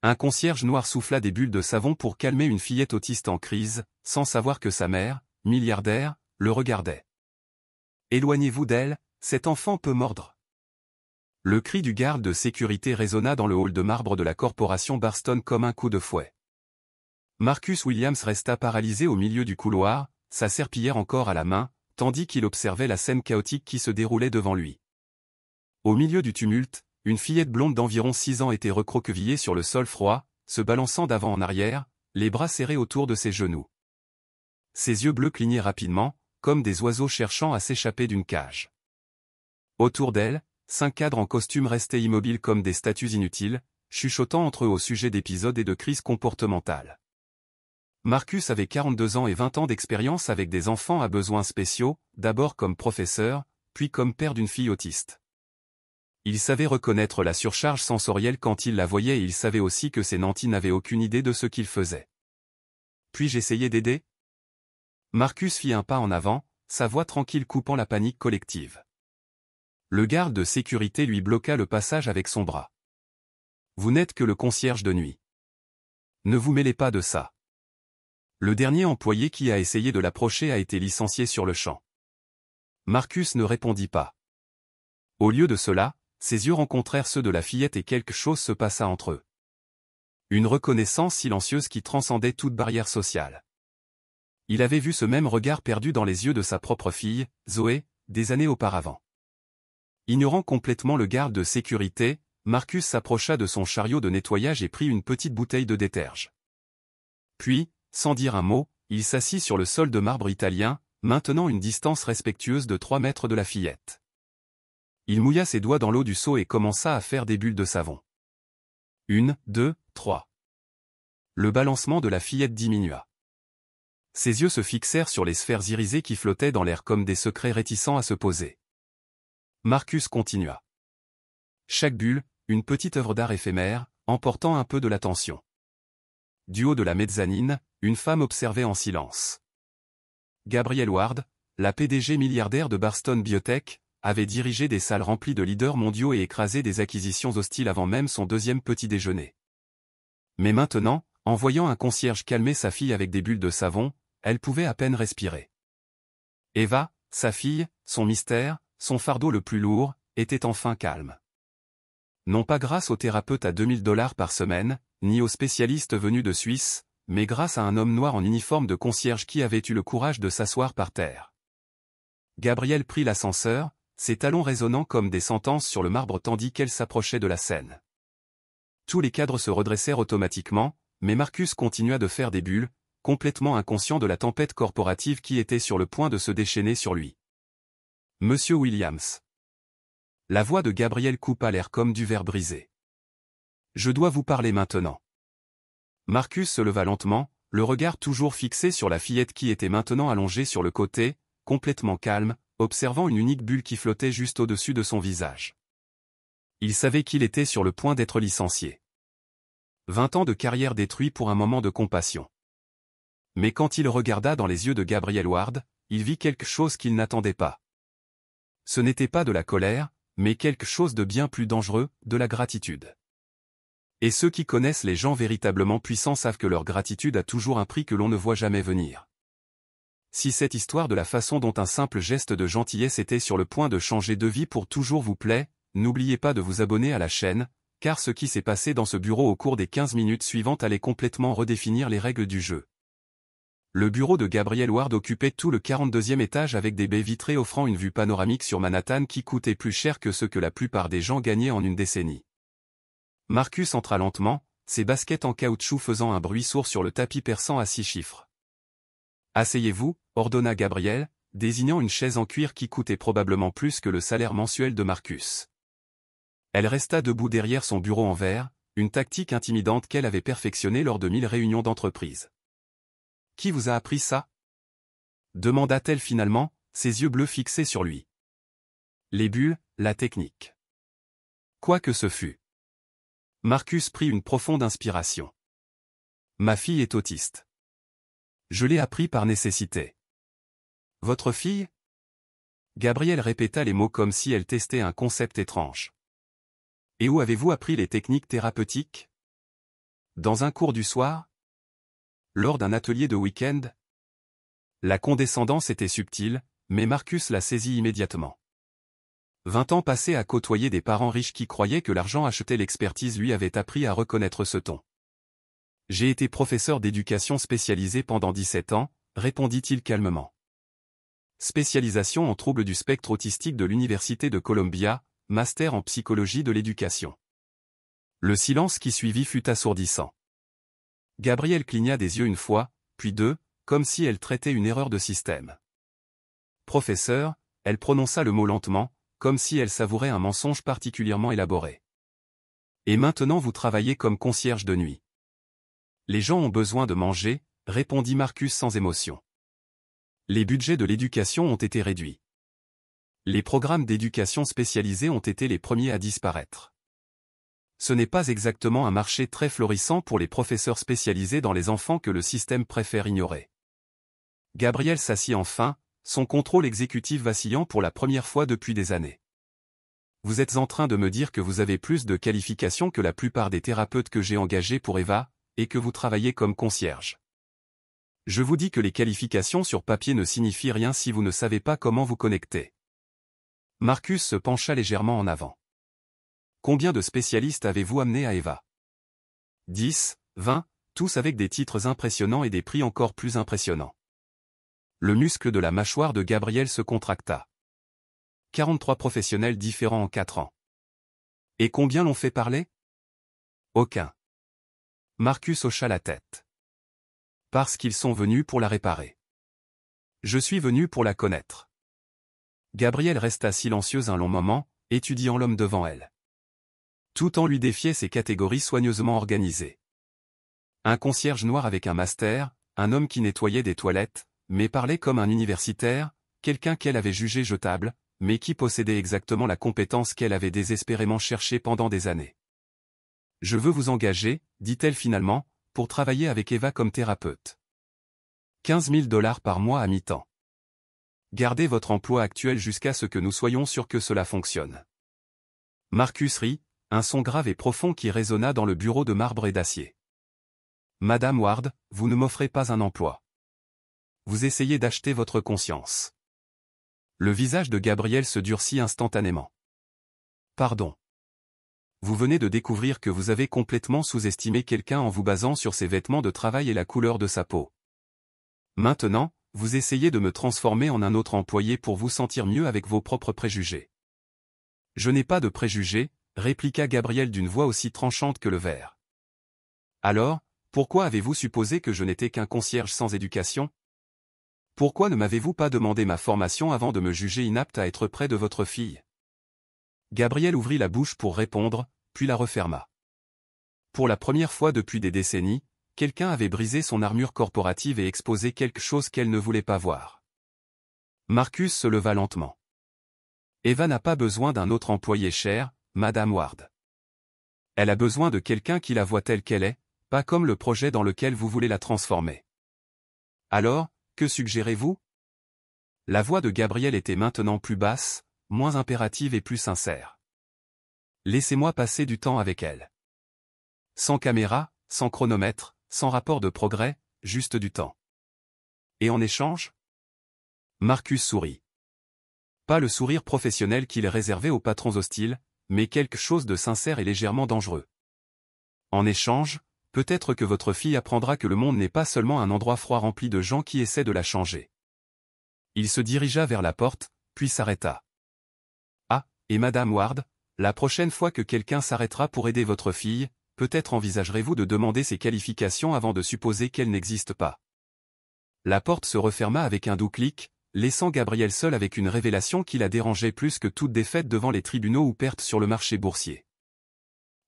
Un concierge noir souffla des bulles de savon pour calmer une fillette autiste en crise, sans savoir que sa mère, milliardaire, le regardait. Éloignez-vous d'elle, cet enfant peut mordre. Le cri du garde de sécurité résonna dans le hall de marbre de la corporation Barston comme un coup de fouet. Marcus Williams resta paralysé au milieu du couloir, sa serpillière encore à la main, tandis qu'il observait la scène chaotique qui se déroulait devant lui. Au milieu du tumulte, une fillette blonde d'environ 6 ans était recroquevillée sur le sol froid, se balançant d'avant en arrière, les bras serrés autour de ses genoux. Ses yeux bleus clignaient rapidement, comme des oiseaux cherchant à s'échapper d'une cage. Autour d'elle, 5 cadres en costume restaient immobiles comme des statues inutiles, chuchotant entre eux au sujet d'épisodes et de crises comportementales. Marcus avait 42 ans et 20 ans d'expérience avec des enfants à besoins spéciaux, d'abord comme professeur, puis comme père d'une fille autiste. Il savait reconnaître la surcharge sensorielle quand il la voyait et il savait aussi que ces nantis n'avaient aucune idée de ce qu'ils faisaient. Puis-je essayer d'aider ? Marcus fit un pas en avant, sa voix tranquille coupant la panique collective. Le garde de sécurité lui bloqua le passage avec son bras. Vous n'êtes que le concierge de nuit. Ne vous mêlez pas de ça. Le dernier employé qui a essayé de l'approcher a été licencié sur le champ. Marcus ne répondit pas. Au lieu de cela, ses yeux rencontrèrent ceux de la fillette et quelque chose se passa entre eux. Une reconnaissance silencieuse qui transcendait toute barrière sociale. Il avait vu ce même regard perdu dans les yeux de sa propre fille, Zoé, des années auparavant. Ignorant complètement le garde de sécurité, Marcus s'approcha de son chariot de nettoyage et prit une petite bouteille de déterge. Puis, sans dire un mot, il s'assit sur le sol de marbre italien, maintenant une distance respectueuse de 3 mètres de la fillette. Il mouilla ses doigts dans l'eau du seau et commença à faire des bulles de savon. 1, 2, 3. Le balancement de la fillette diminua. Ses yeux se fixèrent sur les sphères irisées qui flottaient dans l'air comme des secrets réticents à se poser. Marcus continua. Chaque bulle, une petite œuvre d'art éphémère, emportant un peu de l'attention. Du haut de la mezzanine, une femme observait en silence. Gabrielle Ward, la PDG milliardaire de Barston Biotech, avait dirigé des salles remplies de leaders mondiaux et écrasé des acquisitions hostiles avant même son 2e petit déjeuner. Mais maintenant, en voyant un concierge calmer sa fille avec des bulles de savon, elle pouvait à peine respirer. Eva, sa fille, son mystère, son fardeau le plus lourd, était enfin calme. Non pas grâce au thérapeute à $2000 par semaine, ni aux spécialistes venus de Suisse, mais grâce à un homme noir en uniforme de concierge qui avait eu le courage de s'asseoir par terre. Gabrielle prit l'ascenseur, ses talons résonnant comme des sentences sur le marbre tandis qu'elle s'approchait de la scène. Tous les cadres se redressèrent automatiquement, mais Marcus continua de faire des bulles, complètement inconscient de la tempête corporative qui était sur le point de se déchaîner sur lui. Monsieur Williams. La voix de Gabrielle coupa l'air comme du verre brisé. Je dois vous parler maintenant. Marcus se leva lentement, le regard toujours fixé sur la fillette qui était maintenant allongée sur le côté, complètement calme, observant une unique bulle qui flottait juste au-dessus de son visage. Il savait qu'il était sur le point d'être licencié. 20 ans de carrière détruits pour un moment de compassion. Mais quand il regarda dans les yeux de Gabrielle Ward, il vit quelque chose qu'il n'attendait pas. Ce n'était pas de la colère, mais quelque chose de bien plus dangereux, de la gratitude. Et ceux qui connaissent les gens véritablement puissants savent que leur gratitude a toujours un prix que l'on ne voit jamais venir. Si cette histoire de la façon dont un simple geste de gentillesse était sur le point de changer de vie pour toujours vous plaît, n'oubliez pas de vous abonner à la chaîne, car ce qui s'est passé dans ce bureau au cours des 15 minutes suivantes allait complètement redéfinir les règles du jeu. Le bureau de Gabrielle Ward occupait tout le 42e étage avec des baies vitrées offrant une vue panoramique sur Manhattan qui coûtait plus cher que ce que la plupart des gens gagnaient en une décennie. Marcus entra lentement, ses baskets en caoutchouc faisant un bruit sourd sur le tapis perçant à 6 chiffres. « Asseyez-vous » ordonna Gabrielle, désignant une chaise en cuir qui coûtait probablement plus que le salaire mensuel de Marcus. Elle resta debout derrière son bureau en verre, une tactique intimidante qu'elle avait perfectionnée lors de 1000 réunions d'entreprise. « Qui vous a appris ça » demanda-t-elle finalement, ses yeux bleus fixés sur lui. Les bulles, la technique. Quoi que ce fût. Marcus prit une profonde inspiration. Ma fille est autiste. Je l'ai appris par nécessité. Votre fille ? Gabrielle répéta les mots comme si elle testait un concept étrange. Et où avez-vous appris les techniques thérapeutiques ? Dans un cours du soir? Lors d'un atelier de week-end? La condescendance était subtile, mais Marcus la saisit immédiatement. 20 ans passés à côtoyer des parents riches qui croyaient que l'argent achetait l'expertise lui avait appris à reconnaître ce ton. J'ai été professeur d'éducation spécialisé pendant 17 ans, répondit-il calmement. Spécialisation en troubles du spectre autistique de l'Université de Columbia, master en psychologie de l'éducation. Le silence qui suivit fut assourdissant. Gabrielle cligna des yeux une fois, puis deux, comme si elle traitait une erreur de système. Professeur, elle prononça le mot lentement, comme si elle savourait un mensonge particulièrement élaboré. Et maintenant vous travaillez comme concierge de nuit. Les gens ont besoin de manger, répondit Marcus sans émotion. Les budgets de l'éducation ont été réduits. Les programmes d'éducation spécialisés ont été les premiers à disparaître. Ce n'est pas exactement un marché très florissant pour les professeurs spécialisés dans les enfants que le système préfère ignorer. Gabrielle s'assit enfin, son contrôle exécutif vacillant pour la première fois depuis des années. Vous êtes en train de me dire que vous avez plus de qualifications que la plupart des thérapeutes que j'ai engagés pour Eva, et que vous travaillez comme concierge. Je vous dis que les qualifications sur papier ne signifient rien si vous ne savez pas comment vous connecter. Marcus se pencha légèrement en avant. Combien de spécialistes avez-vous amené à Eva? 10, 20, tous avec des titres impressionnants et des prix encore plus impressionnants. Le muscle de la mâchoire de Gabrielle se contracta. 43 professionnels différents en 4 ans. Et combien l'ont fait parler? Aucun. Marcus hocha la tête. Parce qu'ils sont venus pour la réparer. Je suis venu pour la connaître. Gabrielle resta silencieuse un long moment, étudiant l'homme devant elle. Tout en lui défiait ces catégories soigneusement organisées. Un concierge noir avec un master, un homme qui nettoyait des toilettes, mais parlait comme un universitaire, quelqu'un qu'elle avait jugé jetable, mais qui possédait exactement la compétence qu'elle avait désespérément cherchée pendant des années. Je veux vous engager, dit-elle finalement, pour travailler avec Eva comme thérapeute. 15 000 $ par mois à mi-temps. Gardez votre emploi actuel jusqu'à ce que nous soyons sûrs que cela fonctionne. Marcus rit, un son grave et profond qui résonna dans le bureau de marbre et d'acier. Madame Ward, vous ne m'offrez pas un emploi. Vous essayez d'acheter votre conscience. Le visage de Gabrielle se durcit instantanément. Pardon. Vous venez de découvrir que vous avez complètement sous-estimé quelqu'un en vous basant sur ses vêtements de travail et la couleur de sa peau. Maintenant, vous essayez de me transformer en un autre employé pour vous sentir mieux avec vos propres préjugés. Je n'ai pas de préjugés, répliqua Gabrielle d'une voix aussi tranchante que le verre. Alors, pourquoi avez-vous supposé que je n'étais qu'un concierge sans éducation? Pourquoi ne m'avez-vous pas demandé ma formation avant de me juger inapte à être près de votre fille? Gabrielle ouvrit la bouche pour répondre, puis la referma. Pour la première fois depuis des décennies, quelqu'un avait brisé son armure corporative et exposé quelque chose qu'elle ne voulait pas voir. Marcus se leva lentement. Eva n'a pas besoin d'un autre employé cher, Madame Ward. Elle a besoin de quelqu'un qui la voit telle qu'elle est, pas comme le projet dans lequel vous voulez la transformer. Alors, que suggérez-vous? La voix de Gabrielle était maintenant plus basse, moins impérative et plus sincère. Laissez-moi passer du temps avec elle. Sans caméra, sans chronomètre, sans rapport de progrès, juste du temps. Et en échange? Marcus sourit. Pas le sourire professionnel qu'il réservait aux patrons hostiles, mais quelque chose de sincère et légèrement dangereux. En échange, peut-être que votre fille apprendra que le monde n'est pas seulement un endroit froid rempli de gens qui essaient de la changer. Il se dirigea vers la porte, puis s'arrêta. Ah, et Madame Ward, la prochaine fois que quelqu'un s'arrêtera pour aider votre fille, peut-être envisagerez-vous de demander ses qualifications avant de supposer qu'elles n'existent pas. La porte se referma avec un doux clic, laissant Gabrielle seule avec une révélation qui la dérangeait plus que toute défaite devant les tribunaux ou perte sur le marché boursier.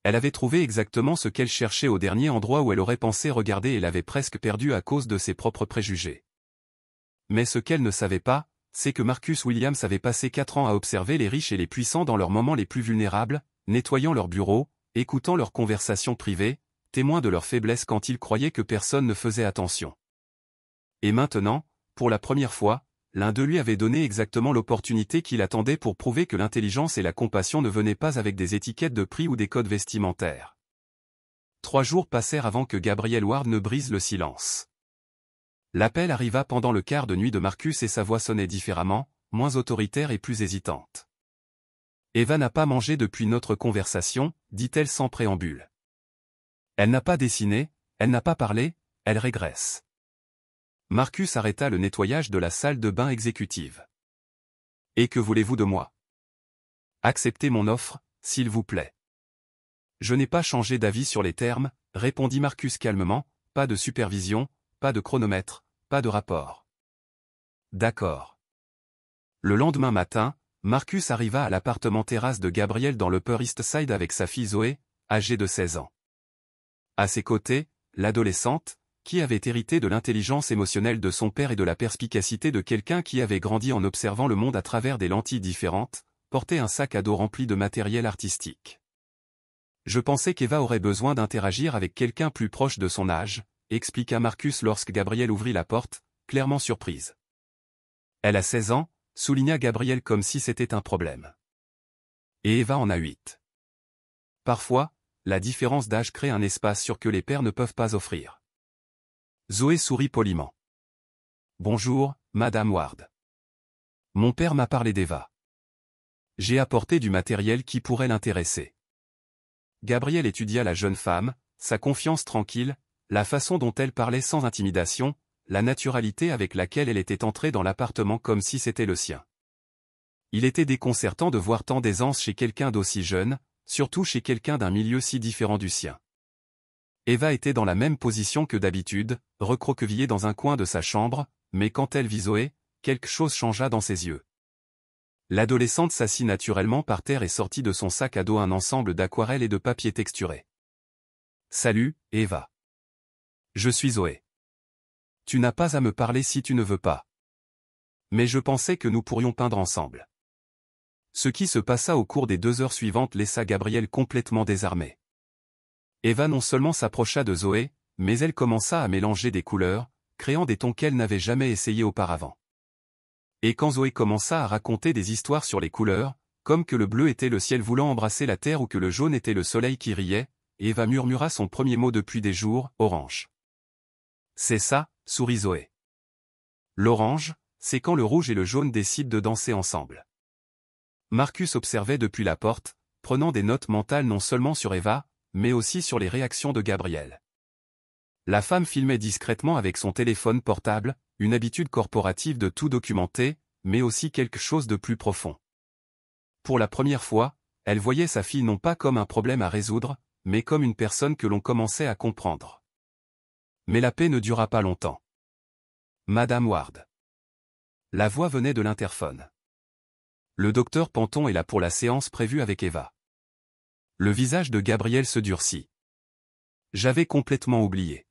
Elle avait trouvé exactement ce qu'elle cherchait au dernier endroit où elle aurait pensé regarder et l'avait presque perdu à cause de ses propres préjugés. Mais ce qu'elle ne savait pas, c'est que Marcus Williams avait passé 4 ans à observer les riches et les puissants dans leurs moments les plus vulnérables, nettoyant leurs bureaux, écoutant leurs conversations privées, témoins de leur faiblesse quand ils croyaient que personne ne faisait attention. Et maintenant, pour la première fois, l'un d'eux lui avait donné exactement l'opportunité qu'il attendait pour prouver que l'intelligence et la compassion ne venaient pas avec des étiquettes de prix ou des codes vestimentaires. 3 jours passèrent avant que Gabriel Ward ne brise le silence. L'appel arriva pendant le quart de nuit de Marcus et sa voix sonnait différemment, moins autoritaire et plus hésitante. Eva n'a pas mangé depuis notre conversation, dit-elle sans préambule. Elle n'a pas dessiné, elle n'a pas parlé, elle régresse. Marcus arrêta le nettoyage de la salle de bain exécutive. Et que voulez-vous de moi? Acceptez mon offre, s'il vous plaît. Je n'ai pas changé d'avis sur les termes, répondit Marcus calmement, pas de supervision, pas de chronomètre, pas de rapport. D'accord. Le lendemain matin, Marcus arriva à l'appartement terrasse de Gabriel dans l'Upper East Side avec sa fille Zoé, âgée de 16 ans. À ses côtés, l'adolescente, qui avait hérité de l'intelligence émotionnelle de son père et de la perspicacité de quelqu'un qui avait grandi en observant le monde à travers des lentilles différentes, portait un sac à dos rempli de matériel artistique. Je pensais qu'Eva aurait besoin d'interagir avec quelqu'un plus proche de son âge, expliqua Marcus lorsque Gabriel ouvrit la porte, clairement surprise. Elle a 16 ans, souligna Gabriel comme si c'était un problème. Et Eva en a 8. Parfois, la différence d'âge crée un espace sur que les pères ne peuvent pas offrir. Zoé sourit poliment. Bonjour, Madame Ward. Mon père m'a parlé d'Eva. J'ai apporté du matériel qui pourrait l'intéresser. Gabriel étudia la jeune femme, sa confiance tranquille, la façon dont elle parlait sans intimidation, la naturalité avec laquelle elle était entrée dans l'appartement comme si c'était le sien. Il était déconcertant de voir tant d'aisance chez quelqu'un d'aussi jeune, surtout chez quelqu'un d'un milieu si différent du sien. Eva était dans la même position que d'habitude, recroquevillée dans un coin de sa chambre, mais quand elle vit Zoé, quelque chose changea dans ses yeux. L'adolescente s'assit naturellement par terre et sortit de son sac à dos un ensemble d'aquarelles et de papier texturé. « Salut, Eva. Je suis Zoé. Tu n'as pas à me parler si tu ne veux pas. Mais je pensais que nous pourrions peindre ensemble. » Ce qui se passa au cours des 2 heures suivantes laissa Gabriel complètement désarmé. Eva non seulement s'approcha de Zoé, mais elle commença à mélanger des couleurs, créant des tons qu'elle n'avait jamais essayés auparavant. Et quand Zoé commença à raconter des histoires sur les couleurs, comme que le bleu était le ciel voulant embrasser la terre ou que le jaune était le soleil qui riait, Eva murmura son premier mot depuis des jours, orange. C'est ça, sourit Zoé. L'orange, c'est quand le rouge et le jaune décident de danser ensemble. Marcus observait depuis la porte, prenant des notes mentales non seulement sur Eva, mais aussi sur les réactions de Gabriel. La femme filmait discrètement avec son téléphone portable, une habitude corporative de tout documenter, mais aussi quelque chose de plus profond. Pour la première fois, elle voyait sa fille non pas comme un problème à résoudre, mais comme une personne que l'on commençait à comprendre. Mais la paix ne dura pas longtemps. Madame Ward. La voix venait de l'interphone. Le docteur Panton est là pour la séance prévue avec Eva. Le visage de Gabriel se durcit. J'avais complètement oublié.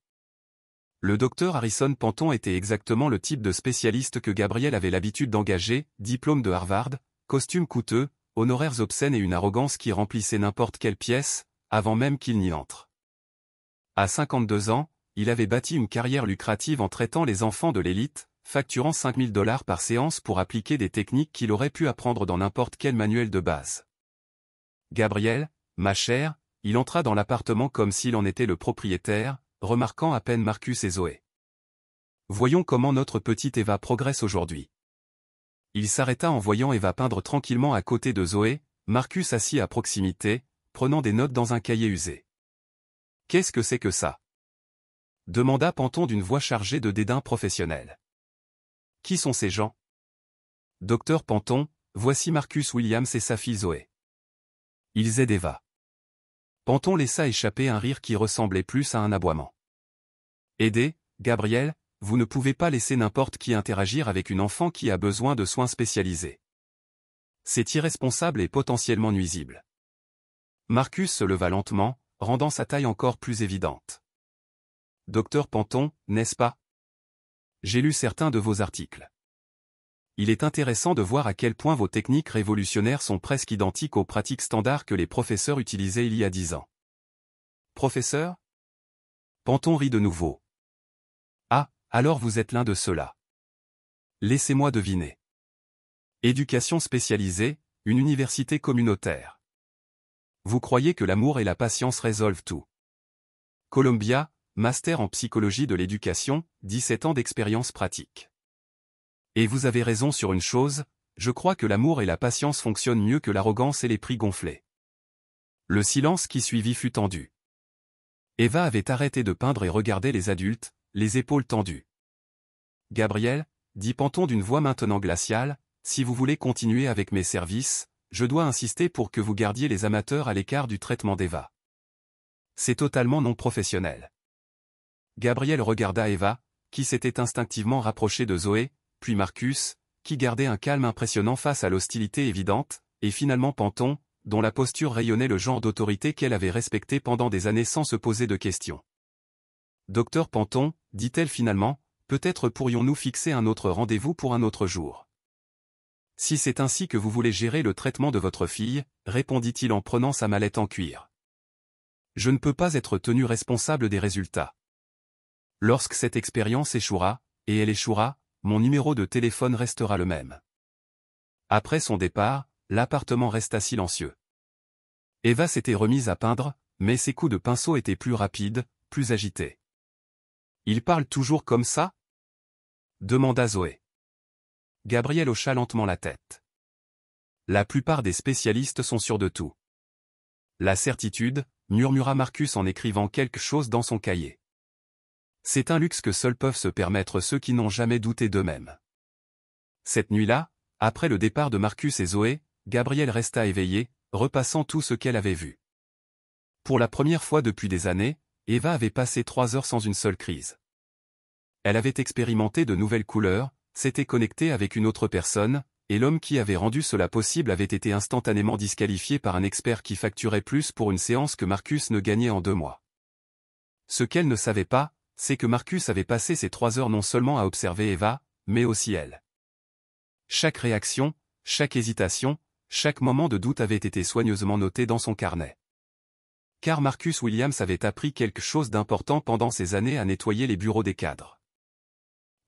Le docteur Harrison Panton était exactement le type de spécialiste que Gabriel avait l'habitude d'engager, diplôme de Harvard, costume coûteux, honoraires obscènes et une arrogance qui remplissait n'importe quelle pièce, avant même qu'il n'y entre. À 52 ans, il avait bâti une carrière lucrative en traitant les enfants de l'élite, facturant $5000 par séance pour appliquer des techniques qu'il aurait pu apprendre dans n'importe quel manuel de base. Gabriel, ma chère, il entra dans l'appartement comme s'il en était le propriétaire, remarquant à peine Marcus et Zoé. Voyons comment notre petite Eva progresse aujourd'hui. Il s'arrêta en voyant Eva peindre tranquillement à côté de Zoé, Marcus assis à proximité, prenant des notes dans un cahier usé. Qu'est-ce que c'est que ça? Demanda Panton d'une voix chargée de dédain professionnel. Qui sont ces gens? Docteur Panton, voici Marcus Williams et sa fille Zoé. Ils aident Eva. Panton laissa échapper un rire qui ressemblait plus à un aboiement. Aidez, Gabriel, vous ne pouvez pas laisser n'importe qui interagir avec une enfant qui a besoin de soins spécialisés. C'est irresponsable et potentiellement nuisible. Marcus se leva lentement, rendant sa taille encore plus évidente. Docteur Panton, n'est-ce pas? J'ai lu certains de vos articles. Il est intéressant de voir à quel point vos techniques révolutionnaires sont presque identiques aux pratiques standards que les professeurs utilisaient il y a 10 ans. Professeur? Panton rit de nouveau. Ah, alors vous êtes l'un de ceux-là. Laissez-moi deviner. Éducation spécialisée, une université communautaire. Vous croyez que l'amour et la patience résolvent tout. Columbia, master en psychologie de l'éducation, 17 ans d'expérience pratique. Et vous avez raison sur une chose, je crois que l'amour et la patience fonctionnent mieux que l'arrogance et les prix gonflés. Le silence qui suivit fut tendu. Eva avait arrêté de peindre et regardait les adultes, les épaules tendues. « Gabriel, dit Panton d'une voix maintenant glaciale, si vous voulez continuer avec mes services, je dois insister pour que vous gardiez les amateurs à l'écart du traitement d'Eva. C'est totalement non professionnel. » Gabriel regarda Eva, qui s'était instinctivement rapprochée de Zoé, puis Marcus, qui gardait un calme impressionnant face à l'hostilité évidente, et finalement Panton, dont la posture rayonnait le genre d'autorité qu'elle avait respecté pendant des années sans se poser de questions. « Docteur Panton, dit-elle finalement, peut-être pourrions-nous fixer un autre rendez-vous pour un autre jour. » « Si c'est ainsi que vous voulez gérer le traitement de votre fille, répondit-il en prenant sa mallette en cuir. Je ne peux pas être tenu responsable des résultats. Lorsque cette expérience échouera, et elle échouera, mon numéro de téléphone restera le même. Après son départ, l'appartement resta silencieux. Eva s'était remise à peindre, mais ses coups de pinceau étaient plus rapides, plus agités. « Il parle toujours comme ça ?» demanda Zoé. Gabriel hocha lentement la tête. La plupart des spécialistes sont sûrs de tout. La certitude, murmura Marcus en écrivant quelque chose dans son cahier. C'est un luxe que seuls peuvent se permettre ceux qui n'ont jamais douté d'eux-mêmes. Cette nuit-là, après le départ de Marcus et Zoé, Gabriel resta éveillé, repassant tout ce qu'elle avait vu. Pour la première fois depuis des années, Eva avait passé 3 heures sans une seule crise. Elle avait expérimenté de nouvelles couleurs, s'était connectée avec une autre personne, et l'homme qui avait rendu cela possible avait été instantanément disqualifié par un expert qui facturait plus pour une séance que Marcus ne gagnait en 2 mois. Ce qu'elle ne savait pas, c'est que Marcus avait passé ces 3 heures non seulement à observer Eva, mais aussi elle. Chaque réaction, chaque hésitation, chaque moment de doute avait été soigneusement noté dans son carnet. Car Marcus Williams avait appris quelque chose d'important pendant ces années à nettoyer les bureaux des cadres.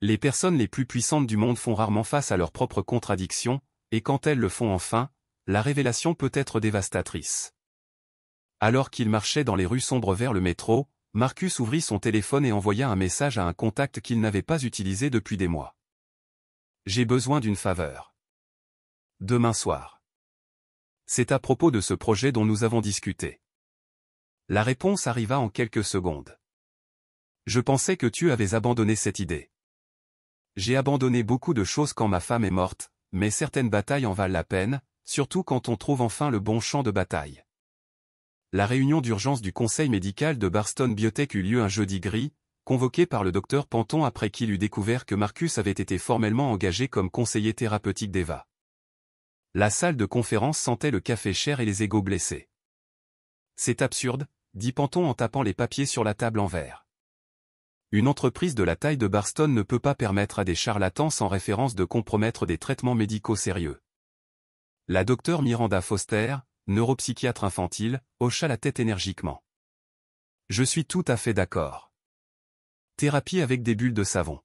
Les personnes les plus puissantes du monde font rarement face à leurs propres contradictions, et quand elles le font enfin, la révélation peut être dévastatrice. Alors qu'il marchait dans les rues sombres vers le métro, Marcus ouvrit son téléphone et envoya un message à un contact qu'il n'avait pas utilisé depuis des mois. « J'ai besoin d'une faveur. Demain soir. C'est à propos de ce projet dont nous avons discuté. » La réponse arriva en quelques secondes. « Je pensais que tu avais abandonné cette idée. J'ai abandonné beaucoup de choses quand ma femme est morte, mais certaines batailles en valent la peine, surtout quand on trouve enfin le bon champ de bataille. » La réunion d'urgence du conseil médical de Barston Biotech eut lieu un jeudi gris, convoqué par le docteur Panton après qu'il eut découvert que Marcus avait été formellement engagé comme conseiller thérapeutique d'Eva. La salle de conférence sentait le café cher et les égos blessés. « C'est absurde, dit Panton en tapant les papiers sur la table en verre. Une entreprise de la taille de Barston ne peut pas permettre à des charlatans sans référence de compromettre des traitements médicaux sérieux. » La docteure Miranda Foster, neuropsychiatre infantile, hocha la tête énergiquement. « Je suis tout à fait d'accord. Thérapie avec des bulles de savon.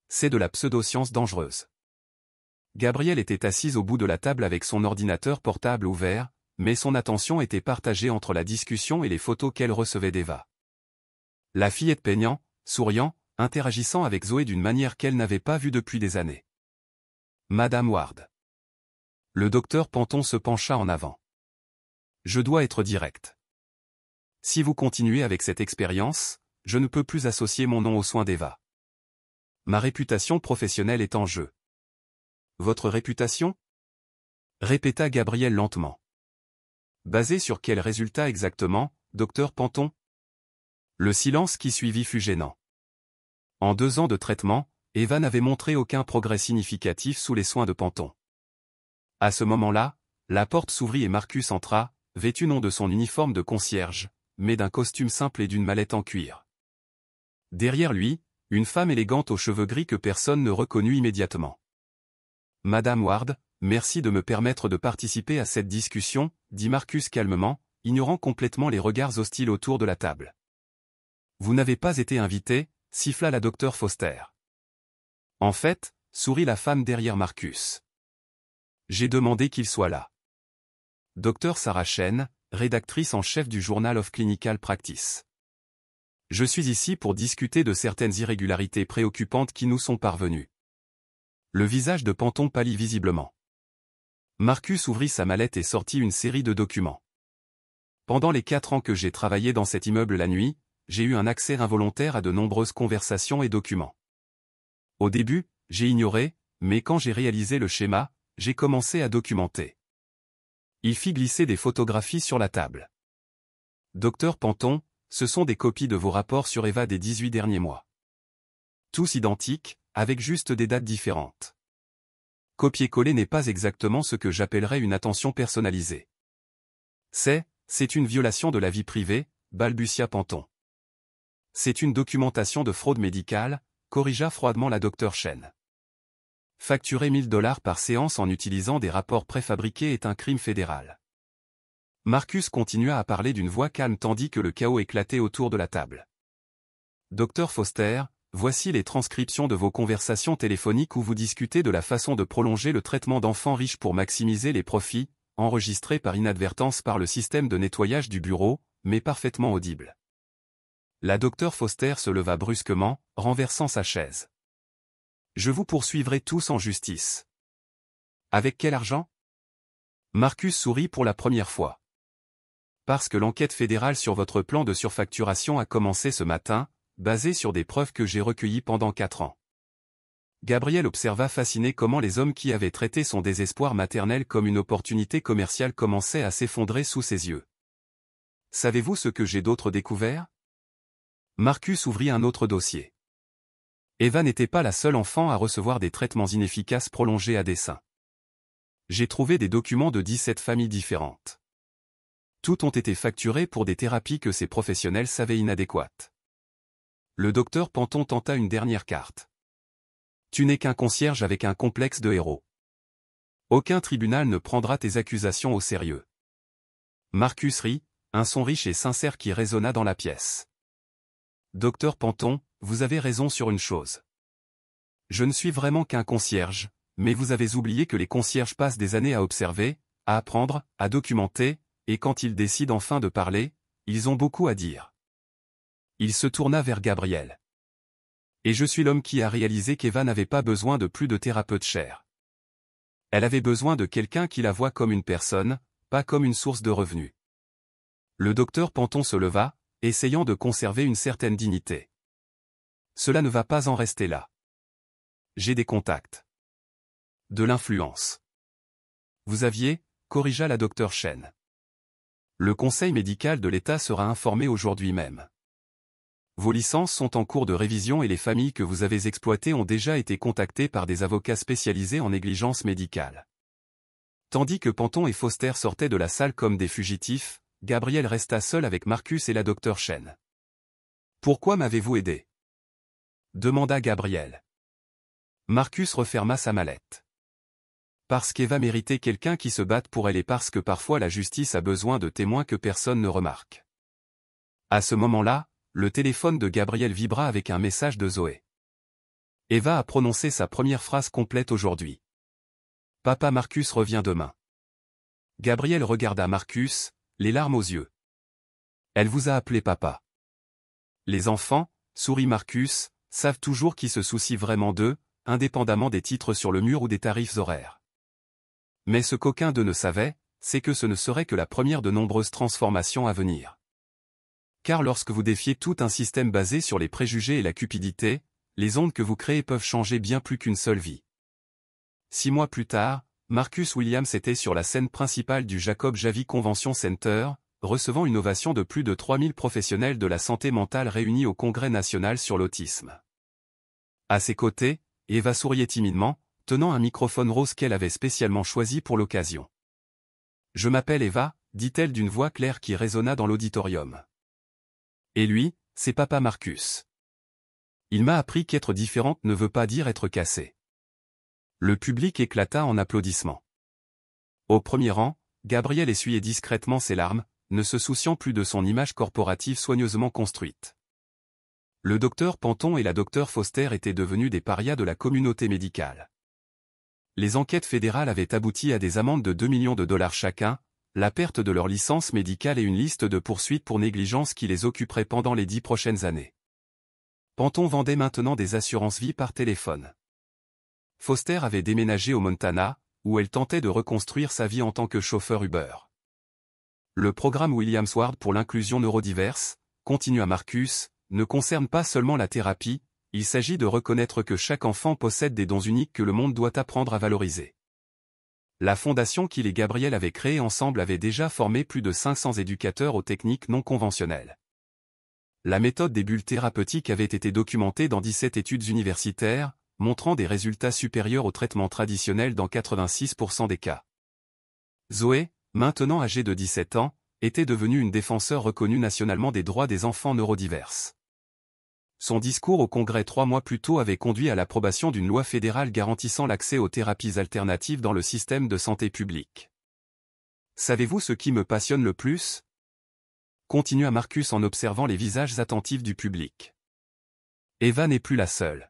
C'est de la pseudoscience dangereuse. » Gabrielle était assise au bout de la table avec son ordinateur portable ouvert, mais son attention était partagée entre la discussion et les photos qu'elle recevait d'Eva. La fillette peignant, souriant, interagissant avec Zoé d'une manière qu'elle n'avait pas vue depuis des années. « Madame Ward. » Le docteur Panton se pencha en avant. « Je dois être direct. Si vous continuez avec cette expérience, je ne peux plus associer mon nom aux soins d'Eva. Ma réputation professionnelle est en jeu. » « Votre réputation ?» répéta Gabriel lentement. « Basée sur quel résultat exactement, docteur Panton ? » Le silence qui suivit fut gênant. En 2 ans de traitement, Eva n'avait montré aucun progrès significatif sous les soins de Panton. À ce moment-là, la porte s'ouvrit et Marcus entra, vêtu non de son uniforme de concierge, mais d'un costume simple et d'une mallette en cuir. Derrière lui, une femme élégante aux cheveux gris que personne ne reconnut immédiatement. « Madame Ward, merci de me permettre de participer à cette discussion, » dit Marcus calmement, ignorant complètement les regards hostiles autour de la table. « Vous n'avez pas été invité, » siffla la docteure Foster. « En fait, » sourit la femme derrière Marcus. « J'ai demandé qu'il soit là. » Docteur Sarah Chen, rédactrice en chef du Journal of Clinical Practice. Je suis ici pour discuter de certaines irrégularités préoccupantes qui nous sont parvenues. Le visage de Panton pâlit visiblement. Marcus ouvrit sa mallette et sortit une série de documents. Pendant les 4 ans que j'ai travaillé dans cet immeuble la nuit, j'ai eu un accès involontaire à de nombreuses conversations et documents. Au début, j'ai ignoré, mais quand j'ai réalisé le schéma, j'ai commencé à documenter. Il fit glisser des photographies sur la table. Docteur Panton, ce sont des copies de vos rapports sur Eva des 18 derniers mois. Tous identiques, avec juste des dates différentes. Copier-coller n'est pas exactement ce que j'appellerais une attention personnalisée. C'est une violation de la vie privée, balbutia Panton. C'est une documentation de fraude médicale, corrigea froidement la docteur Chen. Facturer $1000 par séance en utilisant des rapports préfabriqués est un crime fédéral. Marcus continua à parler d'une voix calme tandis que le chaos éclatait autour de la table. Docteur Foster, voici les transcriptions de vos conversations téléphoniques où vous discutez de la façon de prolonger le traitement d'enfants riches pour maximiser les profits, enregistrés par inadvertance par le système de nettoyage du bureau, mais parfaitement audible. La docteur Foster se leva brusquement, renversant sa chaise. Je vous poursuivrai tous en justice. Avec quel argent? Marcus sourit pour la première fois. Parce que l'enquête fédérale sur votre plan de surfacturation a commencé ce matin, basée sur des preuves que j'ai recueillies pendant 4 ans. Gabriel observa fasciné comment les hommes qui avaient traité son désespoir maternel comme une opportunité commerciale commençaient à s'effondrer sous ses yeux. Savez-vous ce que j'ai d'autre découvert? Marcus ouvrit un autre dossier. Eva n'était pas la seule enfant à recevoir des traitements inefficaces prolongés à dessein. J'ai trouvé des documents de 17 familles différentes. Toutes ont été facturées pour des thérapies que ces professionnels savaient inadéquates. Le docteur Panton tenta une dernière carte. Tu n'es qu'un concierge avec un complexe de héros. Aucun tribunal ne prendra tes accusations au sérieux. Marcus rit, un son riche et sincère qui résonna dans la pièce. Docteur Panton, vous avez raison sur une chose. Je ne suis vraiment qu'un concierge, mais vous avez oublié que les concierges passent des années à observer, à apprendre, à documenter, et quand ils décident enfin de parler, ils ont beaucoup à dire. Il se tourna vers Gabriel. Et je suis l'homme qui a réalisé qu'Eva n'avait pas besoin de plus de thérapeute cher. Elle avait besoin de quelqu'un qui la voit comme une personne, pas comme une source de revenus. Le docteur Panton se leva, essayant de conserver une certaine dignité. Cela ne va pas en rester là. J'ai des contacts. De l'influence. Vous aviez, corrigea la docteur Chen. Le conseil médical de l'État sera informé aujourd'hui même. Vos licences sont en cours de révision et les familles que vous avez exploitées ont déjà été contactées par des avocats spécialisés en négligence médicale. Tandis que Panton et Foster sortaient de la salle comme des fugitifs, Gabriel resta seul avec Marcus et la docteur Chen. Pourquoi m'avez-vous aidé? Demanda Gabriel. Marcus referma sa mallette. Parce qu'Eva méritait quelqu'un qui se batte pour elle et parce que parfois la justice a besoin de témoins que personne ne remarque. À ce moment-là, le téléphone de Gabriel vibra avec un message de Zoé. Eva a prononcé sa première phrase complète aujourd'hui. Papa Marcus revient demain. Gabriel regarda Marcus, les larmes aux yeux. Elle vous a appelé papa. Les enfants, sourit Marcus, savent toujours qui se soucie vraiment d'eux, indépendamment des titres sur le mur ou des tarifs horaires. Mais ce qu'aucun d'eux ne savait, c'est que ce ne serait que la première de nombreuses transformations à venir. Car lorsque vous défiez tout un système basé sur les préjugés et la cupidité, les ondes que vous créez peuvent changer bien plus qu'une seule vie. 6 mois plus tard, Marcus Williams était sur la scène principale du Jacob Javy Convention Center, recevant une ovation de plus de 3000 professionnels de la santé mentale réunis au Congrès national sur l'autisme. À ses côtés, Eva souriait timidement, tenant un microphone rose qu'elle avait spécialement choisi pour l'occasion. « Je m'appelle Eva », dit-elle d'une voix claire qui résonna dans l'auditorium. Et lui, c'est papa Marcus. Il m'a appris qu'être différente ne veut pas dire être cassé. Le public éclata en applaudissements. Au premier rang, Gabriel essuyait discrètement ses larmes, ne se souciant plus de son image corporative soigneusement construite. Le docteur Panton et la docteur Foster étaient devenus des parias de la communauté médicale. Les enquêtes fédérales avaient abouti à des amendes de $2 millions chacun, la perte de leur licence médicale et une liste de poursuites pour négligence qui les occuperait pendant les 10 prochaines années. Panton vendait maintenant des assurances-vie par téléphone. Foster avait déménagé au Montana, où elle tentait de reconstruire sa vie en tant que chauffeur Uber. Le programme Williams Ward pour l'inclusion neurodiverse, continua Marcus, ne concerne pas seulement la thérapie, il s'agit de reconnaître que chaque enfant possède des dons uniques que le monde doit apprendre à valoriser. La fondation qu'il et Gabriel avaient créée ensemble avait déjà formé plus de 500 éducateurs aux techniques non conventionnelles. La méthode des bulles thérapeutiques avait été documentée dans 17 études universitaires, montrant des résultats supérieurs au traitement traditionnel dans 86% des cas. Zoé, maintenant âgée de 17 ans, était devenue une défenseure reconnue nationalement des droits des enfants neurodiverses. Son discours au Congrès 3 mois plus tôt avait conduit à l'approbation d'une loi fédérale garantissant l'accès aux thérapies alternatives dans le système de santé publique. Savez-vous ce qui me passionne le plus ? Continua Marcus en observant les visages attentifs du public. Eva n'est plus la seule.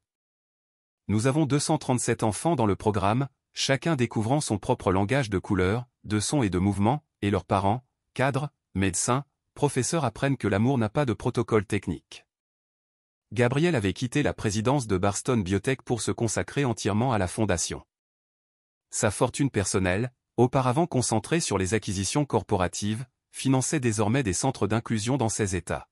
Nous avons 237 enfants dans le programme, chacun découvrant son propre langage de couleurs, de sons et de mouvements, et leurs parents, cadres, médecins, professeurs apprennent que l'amour n'a pas de protocole technique. Gabriel avait quitté la présidence de Barston Biotech pour se consacrer entièrement à la fondation. Sa fortune personnelle, auparavant concentrée sur les acquisitions corporatives, finançait désormais des centres d'inclusion dans 16 États.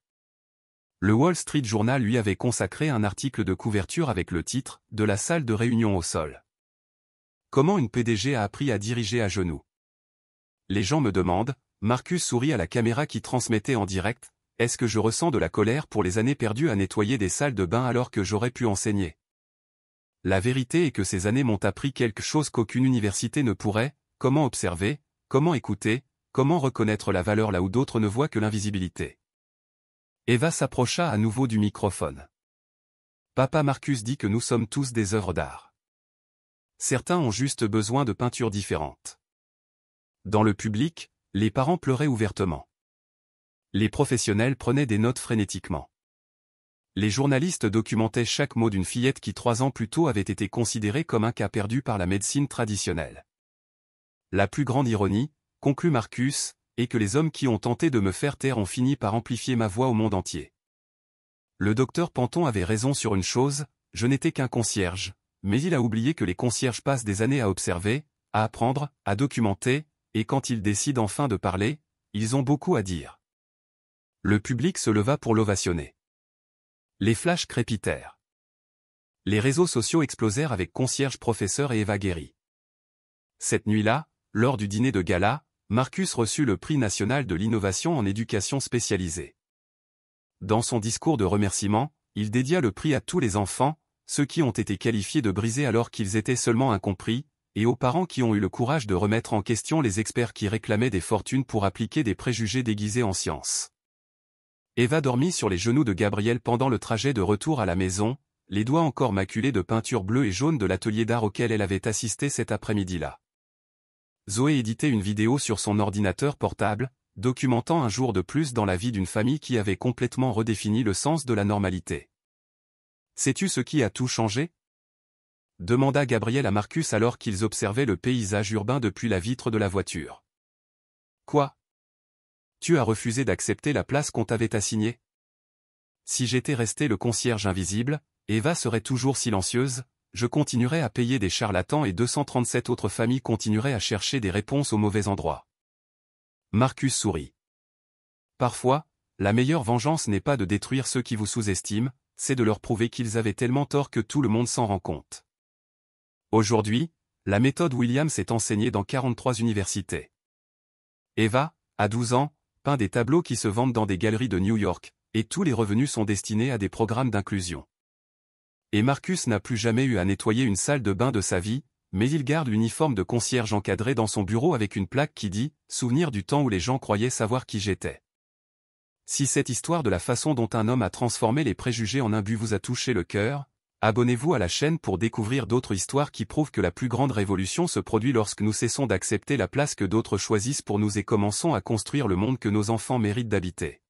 Le Wall Street Journal lui avait consacré un article de couverture avec le titre « De la salle de réunion au sol ». Comment une PDG a appris à diriger à genoux? Les gens me demandent, Marcus sourit à la caméra qui transmettait en direct, est-ce que je ressens de la colère pour les années perdues à nettoyer des salles de bain alors que j'aurais pu enseigner? La vérité est que ces années m'ont appris quelque chose qu'aucune université ne pourrait, comment observer, comment écouter, comment reconnaître la valeur là où d'autres ne voient que l'invisibilité. Eva s'approcha à nouveau du microphone. Papa Marcus dit que nous sommes tous des œuvres d'art. Certains ont juste besoin de peintures différentes. Dans le public, les parents pleuraient ouvertement. Les professionnels prenaient des notes frénétiquement. Les journalistes documentaient chaque mot d'une fillette qui 3 ans plus tôt avait été considérée comme un cas perdu par la médecine traditionnelle. La plus grande ironie, conclut Marcus, est que les hommes qui ont tenté de me faire taire ont fini par amplifier ma voix au monde entier. Le docteur Panton avait raison sur une chose, je n'étais qu'un concierge, mais il a oublié que les concierges passent des années à observer, à apprendre, à documenter, et quand ils décident enfin de parler, ils ont beaucoup à dire. Le public se leva pour l'ovationner. Les flashs crépitèrent. Les réseaux sociaux explosèrent avec concierge professeur et Eva Guéry. Cette nuit-là, lors du dîner de gala, Marcus reçut le prix national de l'innovation en éducation spécialisée. Dans son discours de remerciement, il dédia le prix à tous les enfants, ceux qui ont été qualifiés de brisés alors qu'ils étaient seulement incompris, et aux parents qui ont eu le courage de remettre en question les experts qui réclamaient des fortunes pour appliquer des préjugés déguisés en science. Eva dormit sur les genoux de Gabriel pendant le trajet de retour à la maison, les doigts encore maculés de peinture bleue et jaune de l'atelier d'art auquel elle avait assisté cet après-midi-là. Zoé éditait une vidéo sur son ordinateur portable, documentant un jour de plus dans la vie d'une famille qui avait complètement redéfini le sens de la normalité. « Sais-tu ce qui a tout changé ?» demanda Gabriel à Marcus alors qu'ils observaient le paysage urbain depuis la vitre de la voiture. « Quoi ? Tu as refusé d'accepter la place qu'on t'avait assignée ? Si j'étais resté le concierge invisible, Eva serait toujours silencieuse, je continuerais à payer des charlatans et 237 autres familles continueraient à chercher des réponses au mauvais endroit. » Marcus sourit. Parfois, la meilleure vengeance n'est pas de détruire ceux qui vous sous-estiment, c'est de leur prouver qu'ils avaient tellement tort que tout le monde s'en rend compte. Aujourd'hui, la méthode Williams est enseignée dans 43 universités. Eva, à 12 ans, peint des tableaux qui se vendent dans des galeries de New York, et tous les revenus sont destinés à des programmes d'inclusion. Et Marcus n'a plus jamais eu à nettoyer une salle de bain de sa vie, mais il garde l'uniforme de concierge encadré dans son bureau avec une plaque qui dit « Souvenir du temps où les gens croyaient savoir qui j'étais ». Si cette histoire de la façon dont un homme a transformé les préjugés en un but vous a touché le cœur, abonnez-vous à la chaîne pour découvrir d'autres histoires qui prouvent que la plus grande révolution se produit lorsque nous cessons d'accepter la place que d'autres choisissent pour nous et commençons à construire le monde que nos enfants méritent d'habiter.